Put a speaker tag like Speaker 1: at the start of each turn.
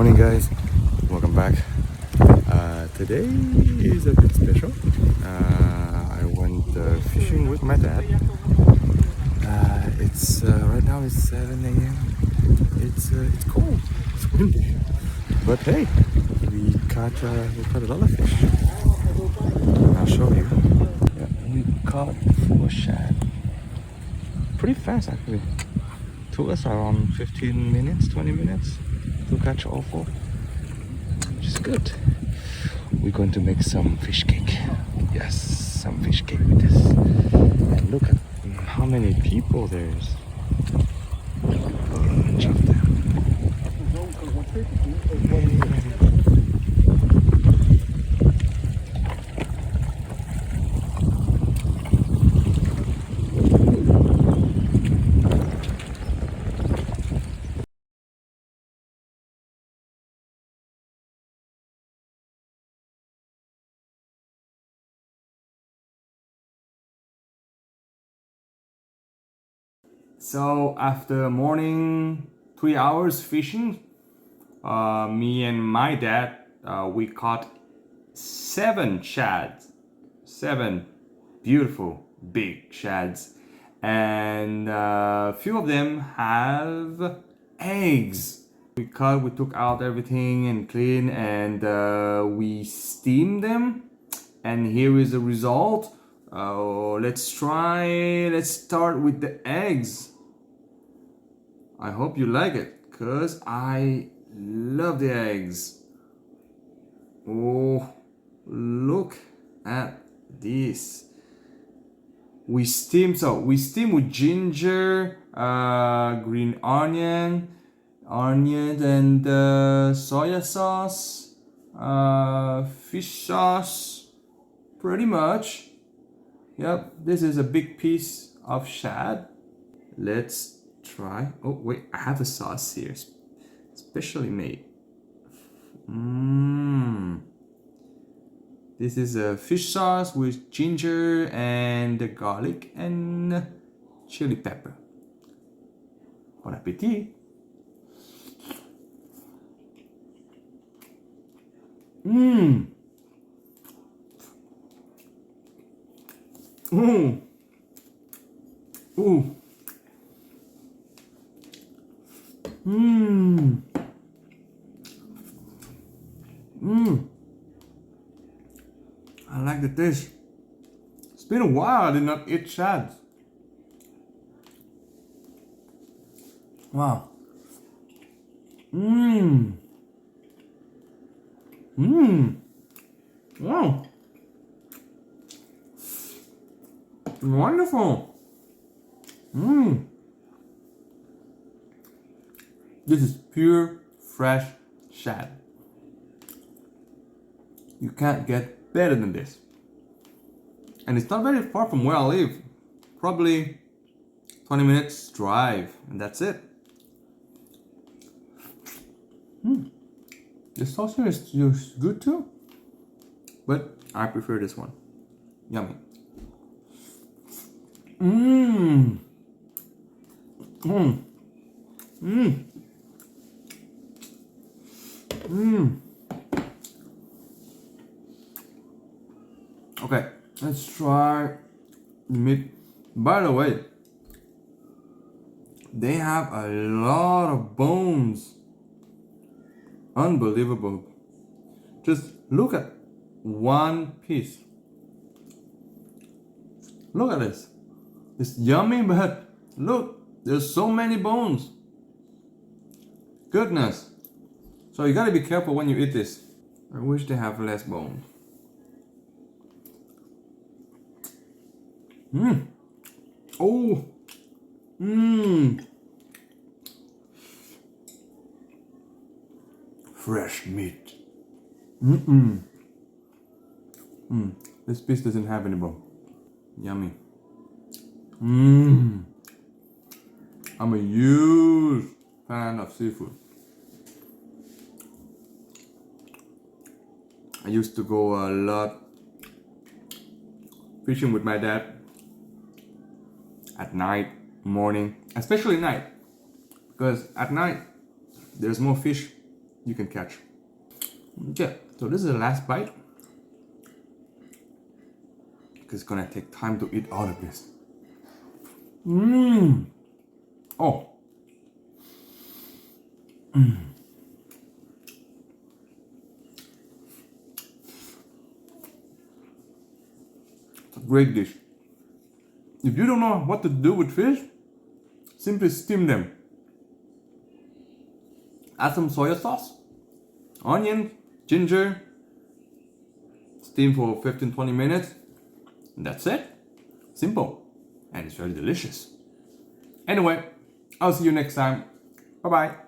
Speaker 1: morning, guys. Welcome back. Today is a bit special. I went fishing with my dad. It's right now it's 7 a.m. It's cold. It's windy. But hey, we caught a lot of fish. I'll show you. Yeah, we caught 4 shad. Pretty fast actually. Took us around 15 minutes, 20 minutes to catch all 4, which is good. We're going to make some fish cake. Yes, some fish cake with this. And look at how many people there is. A bunch of them. So after morning 3 hours fishing, me and my dad, we caught 7 shads, 7 beautiful big shads, and a few of them have eggs. We took out everything and clean, and we steamed them, and here is the result. Let's start with the eggs. I hope you like it, cause I love the eggs. Oh, look at this. We steam with ginger, green onion, and soya sauce, fish sauce, pretty much. Yep, this is a big piece of shad. Let's try. Oh wait, I have a sauce here, specially made. This is a fish sauce with ginger and garlic and chili pepper. Bon appetit. Ooh. Ooh. I like the taste. It's been a while I did not eat shad. Wow. Wow. Wonderful. This is pure fresh shad. You can't get better than this. And it's not very far from where I live. Probably 20 minutes drive, and that's it. The sauce here is just good too, but I prefer this one. Yummy. Okay, let's try the meat. By the way, they have a lot of bones. Unbelievable. Just look at one piece. Look at this. It's yummy, but look, there's so many bones. Goodness. So you gotta be careful when you eat this. I wish they have less bones. Oh. Fresh meat. This piece doesn't have any bone. Yummy. I'm a huge fan of seafood. I used to go a lot fishing with my dad at night, morning, especially night, because at night there's more fish you can catch. Okay, so this is the last bite. Because it's gonna take time to eat all of this. Oh. It's a great dish. If you don't know what to do with fish, simply steam them. Add some soy sauce, onion, ginger, steam for 15-20 minutes, and that's it. Simple, and it's very delicious. Anyway, I'll see you next time. Bye bye.